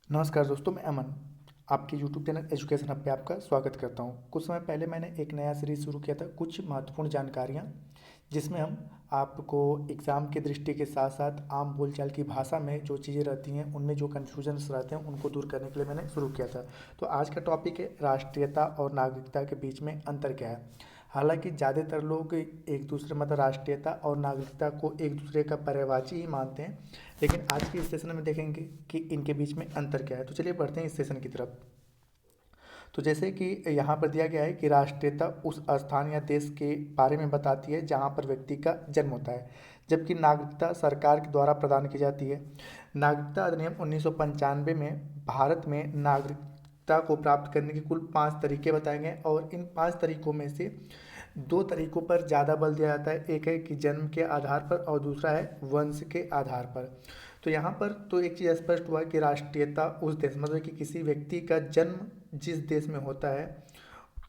नमस्कार दोस्तों, मैं अमन आपके यूट्यूब चैनल एजुकेशन हब पे आपका स्वागत करता हूं। कुछ समय पहले मैंने एक नया सीरीज़ शुरू किया था, कुछ महत्वपूर्ण जानकारियां, जिसमें हम आपको एग्ज़ाम के दृष्टि के साथ साथ आम बोलचाल की भाषा में जो चीज़ें रहती हैं, उनमें जो कन्फ्यूजन्स रहते हैं, उनको दूर करने के लिए मैंने शुरू किया था। तो आज का टॉपिक है राष्ट्रीयता और नागरिकता के बीच में अंतर क्या है। हालांकि ज़्यादातर लोग एक दूसरे मतलब राष्ट्रीयता और नागरिकता को एक दूसरे का पर्यायवाची ही मानते हैं, लेकिन आज के इस सेशन में देखेंगे कि इनके बीच में अंतर क्या है। तो चलिए बढ़ते हैं इस सेशन की तरफ। तो जैसे कि यहाँ पर दिया गया है कि राष्ट्रीयता उस स्थान या देश के बारे में बताती है जहाँ पर व्यक्ति का जन्म होता है, जबकि नागरिकता सरकार के द्वारा प्रदान की जाती है। नागरिकता अधिनियम 1995 में भारत में नागरिकता को प्राप्त करने के कुल 5 तरीके बताए गए और इन 5 तरीकों में से 2 तरीकों पर ज़्यादा बल दिया जाता है। एक है कि जन्म के आधार पर और दूसरा है वंश के आधार पर। तो यहाँ पर तो एक चीज़ स्पष्ट हुआ कि राष्ट्रीयता उस देश मतलब कि किसी व्यक्ति का जन्म जिस देश में होता है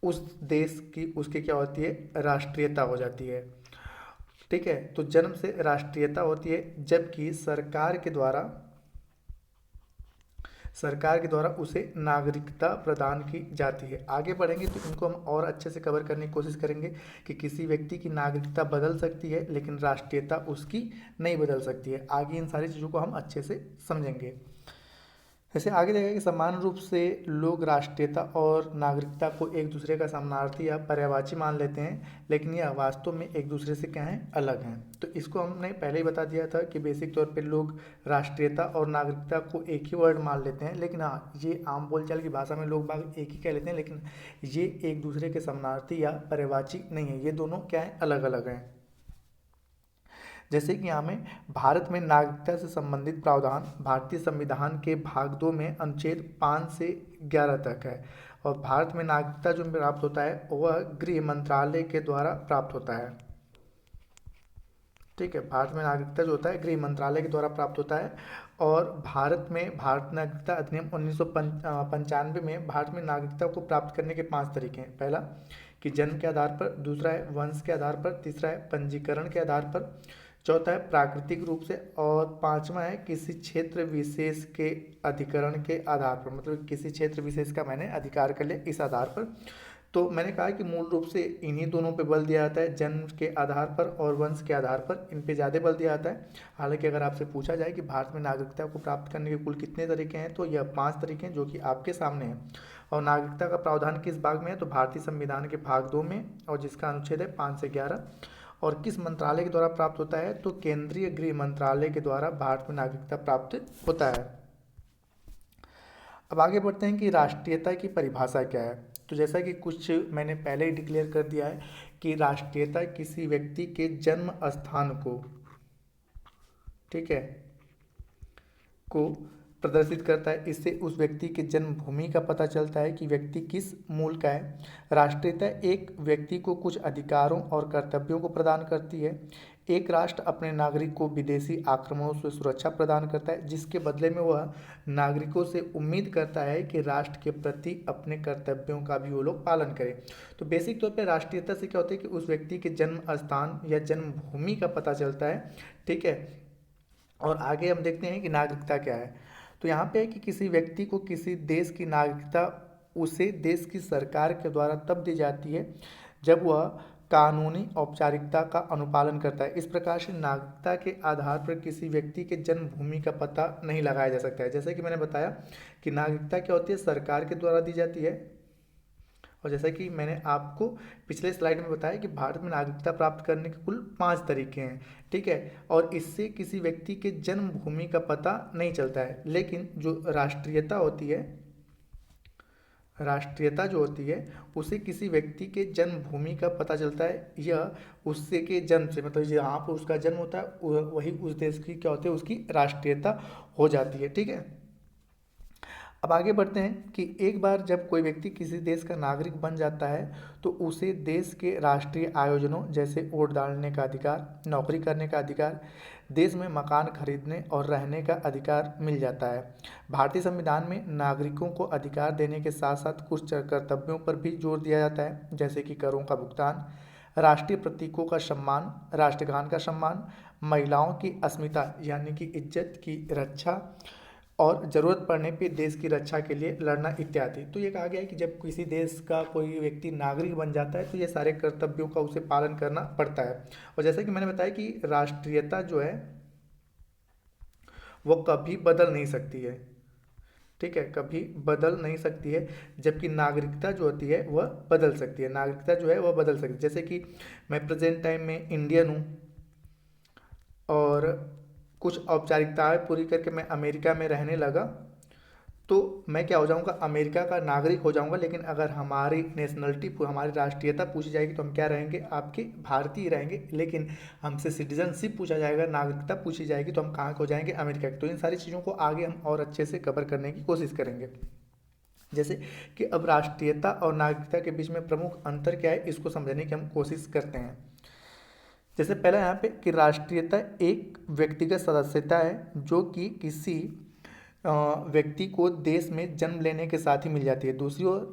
उस देश की उसकी क्या होती है, राष्ट्रीयता हो जाती है। ठीक है, तो जन्म से राष्ट्रीयता होती है, जबकि सरकार के द्वारा उसे नागरिकता प्रदान की जाती है। आगे बढ़ेंगे तो इनको हम और अच्छे से कवर करने की कोशिश करेंगे कि किसी व्यक्ति की नागरिकता बदल सकती है लेकिन राष्ट्रीयता उसकी नहीं बदल सकती है। आगे इन सारी चीज़ों को हम अच्छे से समझेंगे। जैसे आगे देखा कि समान रूप से लोग राष्ट्रीयता और नागरिकता को एक दूसरे का समानार्थी या पर्यायवाची मान लेते हैं, लेकिन यह वास्तव में एक दूसरे से क्या है, अलग हैं। तो इसको हमने पहले ही बता दिया था कि बेसिक तौर पे लोग राष्ट्रीयता और नागरिकता को एक ही वर्ड मान लेते हैं, लेकिन हाँ, ये आम बोलचाल की भाषा में लोग बाग एक ही कह लेते हैं, लेकिन ये एक दूसरे के समानार्थी या पर्यायवाची नहीं है। ये दोनों क्या है, अलग अलग हैं। जैसे कि यहाँ में भारत में नागरिकता से संबंधित प्रावधान भारतीय संविधान के भाग 2 में अनुच्छेद 5 से 11 तक है, और भारत में नागरिकता जो प्राप्त होता है वह गृह मंत्रालय के द्वारा प्राप्त होता है। ठीक है, भारत में नागरिकता जो होता है गृह मंत्रालय के द्वारा प्राप्त होता है। और भारत नागरिकता अधिनियम 1995 में भारत में नागरिकता को प्राप्त करने के 5 तरीके हैं। पहला कि जन्म के आधार पर, दूसरा है वंश के आधार पर, तीसरा है पंजीकरण के आधार पर, चौथा है प्राकृतिक रूप से, और पांचवा है किसी क्षेत्र विशेष के अधिकरण के आधार पर, मतलब किसी क्षेत्र विशेष का मैंने अधिकार कर लिया इस आधार पर। तो मैंने कहा कि मूल रूप से इन्हीं दोनों पे बल दिया जाता है, जन्म के आधार पर और वंश के आधार पर, इन पे ज़्यादा बल दिया जाता है। हालांकि अगर आपसे पूछा जाए कि भारत में नागरिकता को प्राप्त करने के कुल कितने तरीके हैं, तो यह 5 तरीके हैं जो कि आपके सामने हैं। और नागरिकता का प्रावधान किस भाग में है, तो भारतीय संविधान के भाग 2 में, और जिसका अनुच्छेद है 5 से 11। और किस मंत्रालय के द्वारा प्राप्त होता है, तो केंद्रीय गृह मंत्रालय के द्वारा भारत में नागरिकता प्राप्त होता है। अब आगे बढ़ते हैं कि राष्ट्रीयता की परिभाषा क्या है। तो जैसा कि कुछ मैंने पहले ही डिक्लेयर कर दिया है कि राष्ट्रीयता किसी व्यक्ति के जन्म स्थान को, ठीक है, को प्रदर्शित करता है। इससे उस व्यक्ति के जन्मभूमि का पता चलता है कि व्यक्ति किस मूल का है। राष्ट्रीयता एक व्यक्ति को कुछ अधिकारों और कर्तव्यों को प्रदान करती है। एक राष्ट्र अपने नागरिक को विदेशी आक्रमणों से सुरक्षा प्रदान करता है, जिसके बदले में वह नागरिकों से उम्मीद करता है कि राष्ट्र के प्रति अपने कर्तव्यों का भी वो लोग पालन करें। तो बेसिक तौर पर राष्ट्रीयता से क्या होता है कि उस व्यक्ति के जन्म स्थान या जन्मभूमि का पता चलता है। ठीक है, और आगे हम देखते हैं कि नागरिकता क्या है। तो यहाँ पे है कि किसी व्यक्ति को किसी देश की नागरिकता उसे देश की सरकार के द्वारा तब दी जाती है जब वह कानूनी औपचारिकता का अनुपालन करता है। इस प्रकार से नागरिकता के आधार पर किसी व्यक्ति के जन्मभूमि का पता नहीं लगाया जा सकता है। जैसे कि मैंने बताया कि नागरिकता क्या होती है, सरकार के द्वारा दी जाती है। और जैसा कि मैंने आपको पिछले स्लाइड में बताया कि भारत में नागरिकता प्राप्त करने के कुल 5 तरीके हैं। ठीक है, और इससे किसी व्यक्ति के जन्मभूमि का पता नहीं चलता है, लेकिन जो राष्ट्रीयता जो होती है उसे किसी व्यक्ति के जन्मभूमि का पता चलता है। यह उससे के जन्म से, मतलब जहाँ पर उसका जन्म होता है वही उस देश की क्या होती है, उसकी राष्ट्रीयता हो जाती है। ठीक है, अब आगे बढ़ते हैं कि एक बार जब कोई व्यक्ति किसी देश का नागरिक बन जाता है तो उसे देश के राष्ट्रीय आयोजनों जैसे वोट डालने का अधिकार, नौकरी करने का अधिकार, देश में मकान खरीदने और रहने का अधिकार मिल जाता है। भारतीय संविधान में नागरिकों को अधिकार देने के साथ साथ कुछ कर्तव्यों पर भी जोर दिया जाता है, जैसे कि करों का भुगतान, राष्ट्रीय प्रतीकों का सम्मान, राष्ट्रगान का सम्मान, महिलाओं की अस्मिता यानी कि इज्जत की रक्षा, और ज़रूरत पड़ने पे देश की रक्षा के लिए लड़ना इत्यादि। तो ये कहा गया है कि जब किसी देश का कोई व्यक्ति नागरिक बन जाता है तो ये सारे कर्तव्यों का उसे पालन करना पड़ता है। और जैसे कि मैंने बताया कि राष्ट्रीयता जो है वो कभी बदल नहीं सकती है, ठीक है, कभी बदल नहीं सकती है, जबकि नागरिकता जो होती है वह बदल सकती है। नागरिकता जो है वह बदल सकती है। जैसे कि मैं प्रेजेंट टाइम में इंडियन हूँ और कुछ औपचारिकताएं पूरी करके मैं अमेरिका में रहने लगा, तो मैं क्या हो जाऊंगा, अमेरिका का नागरिक हो जाऊंगा। लेकिन अगर हमारी नेशनलिटी, हमारी राष्ट्रीयता पूछी जाएगी तो हम क्या रहेंगे, आपके भारतीय रहेंगे। लेकिन हमसे सिटीजनशिप पूछा जाएगा, नागरिकता पूछी जाएगी तो हम कहाँ के हो जाएंगे, अमेरिका के। तो इन सारी चीज़ों को आगे हम और अच्छे से कवर करने की कोशिश करेंगे। जैसे कि अब राष्ट्रीयता और नागरिकता के बीच में प्रमुख अंतर क्या है, इसको समझने की हम कोशिश करते हैं। जैसे पहला यहाँ पे कि राष्ट्रीयता एक व्यक्तिगत सदस्यता है जो कि किसी व्यक्ति को देश में जन्म लेने के साथ ही मिल जाती है। दूसरी ओर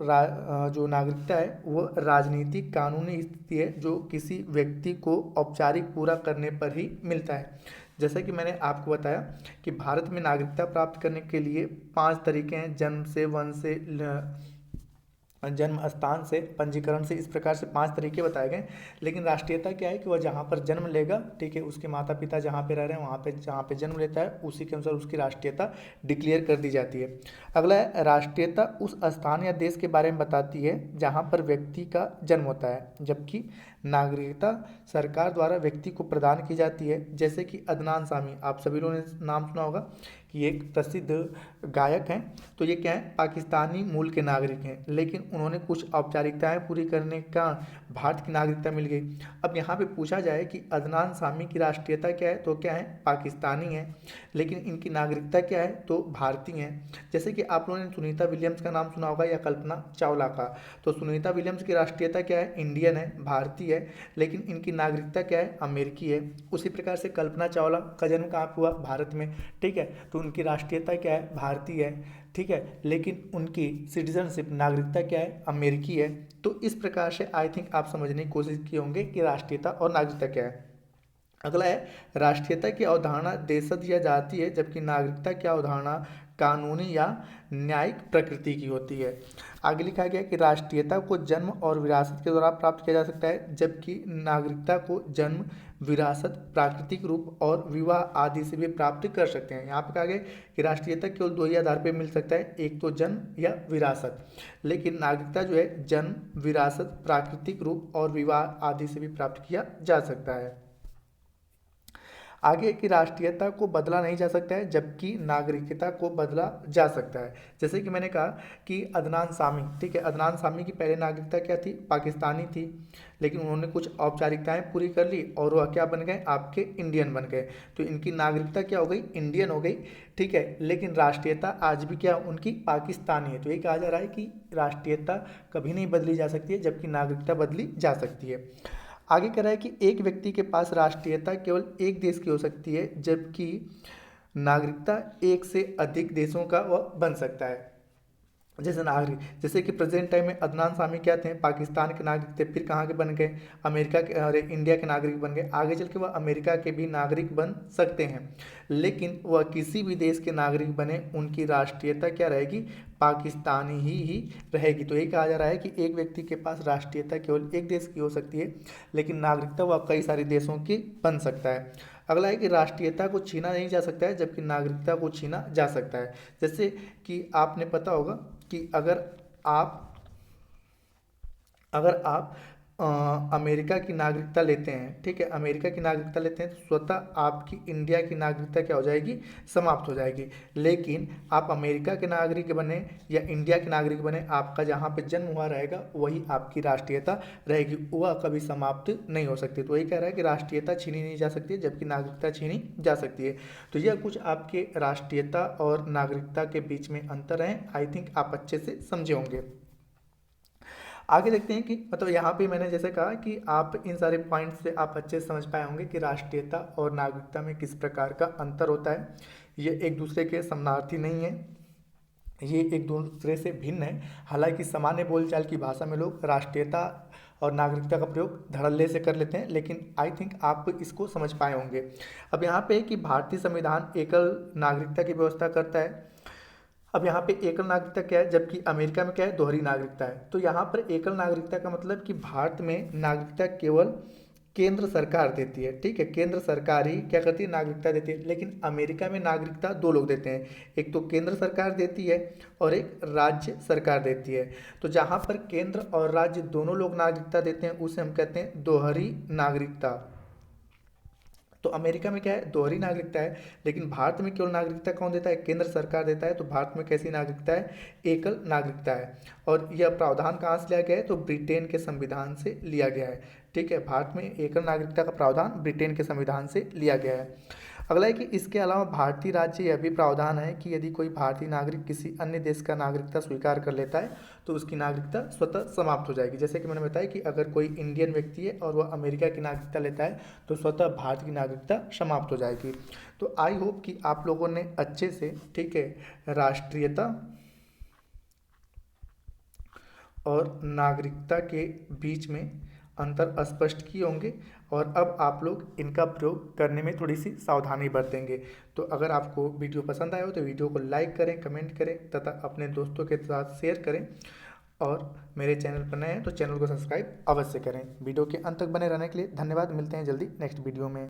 जो नागरिकता है वो राजनीतिक कानूनी स्थिति है जो किसी व्यक्ति को औपचारिक पूरा करने पर ही मिलता है। जैसा कि मैंने आपको बताया कि भारत में नागरिकता प्राप्त करने के लिए 5 तरीके हैं, जन्म से, वंश से, जन्म स्थान से, पंजीकरण से, इस प्रकार से 5 तरीके बताए गए। लेकिन राष्ट्रीयता क्या है कि वह जहाँ पर जन्म लेगा, ठीक है, उसके माता पिता जहाँ पे रह रहे हैं वहाँ पे जहाँ पे जन्म लेता है उसी के अनुसार उसकी राष्ट्रीयता डिक्लेयर कर दी जाती है। अगला है राष्ट्रीयता उस स्थान या देश के बारे में बताती है जहाँ पर व्यक्ति का जन्म होता है, जबकि नागरिकता सरकार द्वारा व्यक्ति को प्रदान की जाती है। जैसे कि अदनान सामी, आप सभी लोगों ने नाम सुना होगा कि एक प्रसिद्ध गायक हैं। तो ये क्या है, पाकिस्तानी मूल के नागरिक हैं, लेकिन उन्होंने कुछ औपचारिकताएं पूरी करने का भारत की नागरिकता मिल गई। अब यहाँ पे पूछा जाए कि अदनान सामी की राष्ट्रीयता क्या है, तो क्या है, पाकिस्तानी है, लेकिन इनकी नागरिकता क्या है, तो भारतीय है। जैसे कि आप लोगों ने सुनीता विलियम्स का नाम सुना होगा या कल्पना चावला का। तो सुनीता विलियम्स की राष्ट्रीयता क्या है, इंडियन है, भारतीय है, लेकिन इनकी नागरिकता क्या है, अमेरिकी है। उसी प्रकार से कल्पना चावला का जन्म कहाँ पे हुआ, भारत में, ठीक है, तो उनकी राष्ट्रीयता क्या है, भारतीय है, ठीक है, लेकिन उनकी सिटीजनशिप, नागरिकता क्या है, अमेरिकी है। तो इस प्रकार से आई थिंक आप समझने की कोशिश किए होंगे कि राष्ट्रीयता और नागरिकता क्या है। अगला है राष्ट्रीयता की अवधारणा देशज या जाति है, जबकि नागरिकता की अवधारणा कानूनी या न्यायिक प्रकृति की होती है। आगे लिखा गया कि राष्ट्रीयता को जन्म और विरासत के द्वारा प्राप्त किया जा सकता है, जबकि नागरिकता को जन्म, विरासत, प्राकृतिक रूप और विवाह आदि से भी प्राप्त कर सकते हैं। यहाँ पे कहा गया कि राष्ट्रीयता केवल 2 ही आधार पर मिल सकता है, एक तो जन्म या विरासत, लेकिन नागरिकता जो है जन्म, विरासत, प्राकृतिक रूप और विवाह आदि से भी प्राप्त किया जा सकता है। आगे की राष्ट्रीयता को बदला नहीं जा सकता है, जबकि नागरिकता को बदला जा सकता है। जैसे कि मैंने कहा कि अदनान सामी, ठीक है, अदनान सामी की पहले नागरिकता क्या थी, पाकिस्तानी थी, लेकिन उन्होंने कुछ औपचारिकताएं पूरी कर ली और वह क्या बन गए, आपके इंडियन बन गए। तो इनकी नागरिकता क्या हो गई, इंडियन हो गई, ठीक है, लेकिन राष्ट्रीयता आज भी क्या उनकी पाकिस्तानी है। तो ये कहा जा रहा है कि राष्ट्रीयता कभी नहीं बदली जा सकती है, जबकि नागरिकता बदली जा सकती है। आगे कह रहा है कि एक व्यक्ति के पास राष्ट्रीयता केवल एक देश की हो सकती है, जबकि नागरिकता एक से अधिक देशों का वह बन सकता है। जैसे नागरिक, जैसे कि प्रेजेंट टाइम में अदनान सामी क्या थे, पाकिस्तान के नागरिक थे, फिर कहाँ के बन गए, अमेरिका के, अरे इंडिया के नागरिक बन गए। आगे चल के वह अमेरिका के भी नागरिक बन सकते हैं, लेकिन वह किसी भी देश के नागरिक बने उनकी राष्ट्रीयता क्या रहेगी, पाकिस्तानी ही रहेगी। तो ये कहा जा रहा है कि एक व्यक्ति के पास राष्ट्रीयता केवल एक देश की हो सकती है, लेकिन नागरिकता वह कई सारे देशों की बन सकता है। अगला है कि राष्ट्रीयता को छीना नहीं जा सकता है, जबकि नागरिकता को छीना जा सकता है। जैसे कि आपने पता होगा कि अगर आप अमेरिका की नागरिकता लेते हैं, ठीक है, अमेरिका की नागरिकता लेते हैं तो स्वतः आपकी इंडिया की नागरिकता क्या हो जाएगी, समाप्त हो जाएगी। लेकिन आप अमेरिका के नागरिक बने या इंडिया के नागरिक बने, आपका जहाँ पे जन्म हुआ रहेगा वही आपकी राष्ट्रीयता रहेगी, वह कभी समाप्त नहीं हो सकती। तो वही कह रहा है कि राष्ट्रीयता छीनी नहीं जा सकती, जबकि नागरिकता छीनी जा सकती है। तो यह कुछ आपके राष्ट्रीयता और नागरिकता के बीच में अंतर हैं, आई थिंक आप अच्छे से समझे होंगे। आगे देखते हैं कि मतलब यहाँ पे मैंने जैसे कहा कि आप इन सारे पॉइंट से आप अच्छे से समझ पाए होंगे कि राष्ट्रीयता और नागरिकता में किस प्रकार का अंतर होता है, ये एक दूसरे के समानार्थी नहीं है। ये एक दूसरे से भिन्न है। हालांकि सामान्य बोलचाल की भाषा में लोग राष्ट्रीयता और नागरिकता का प्रयोग धड़ल्ले से कर लेते हैं, लेकिन आई थिंक आप इसको समझ पाए होंगे। अब यहाँ पे कि भारतीय संविधान एकल नागरिकता की व्यवस्था करता है। अब यहाँ पे एकल नागरिकता क्या है, जबकि अमेरिका में क्या है, दोहरी नागरिकता है। तो यहाँ पर एकल नागरिकता का मतलब कि भारत में नागरिकता केवल केंद्र सरकार देती है, ठीक है, केंद्र सरकार ही क्या करती है, नागरिकता देती है। लेकिन अमेरिका में नागरिकता दो लोग देते हैं, एक तो केंद्र सरकार देती है और एक राज्य सरकार देती है। तो जहाँ पर केंद्र और राज्य दोनों लोग नागरिकता देते हैं उसे हम कहते हैं दोहरी नागरिकता। तो अमेरिका में क्या है, दोहरी नागरिकता है, लेकिन भारत में केवल नागरिकता कौन देता है, केंद्र सरकार देता है। तो भारत में कैसी नागरिकता है, एकल नागरिकता है। और यह प्रावधान कहाँ से लिया गया है, तो ब्रिटेन के संविधान से लिया गया है, ठीक है। भारत में एकल नागरिकता का प्रावधान ब्रिटेन के संविधान से लिया गया है। अगला है कि इसके अलावा भारतीय राज्य यह भी प्रावधान है कि यदि कोई भारतीय नागरिक किसी अन्य देश का नागरिकता स्वीकार कर लेता है तो उसकी नागरिकता स्वतः समाप्त हो जाएगी। जैसे कि मैंने बताया कि अगर कोई इंडियन व्यक्ति है और वह अमेरिका की नागरिकता लेता है तो स्वतः भारत की नागरिकता समाप्त हो जाएगी। तो आई होप कि आप लोगों ने अच्छे से, ठीक है, राष्ट्रीयता और नागरिकता के बीच में अंतर स्पष्ट किए होंगे और अब आप लोग इनका प्रयोग करने में थोड़ी सी सावधानी बरतेंगे। तो अगर आपको वीडियो पसंद आया हो तो वीडियो को लाइक करें, कमेंट करें तथा अपने दोस्तों के साथ शेयर करें। और मेरे चैनल पर नए हैं तो चैनल को सब्सक्राइब अवश्य करें। वीडियो के अंत तक बने रहने के लिए धन्यवाद। मिलते हैं जल्दी नेक्स्ट वीडियो में।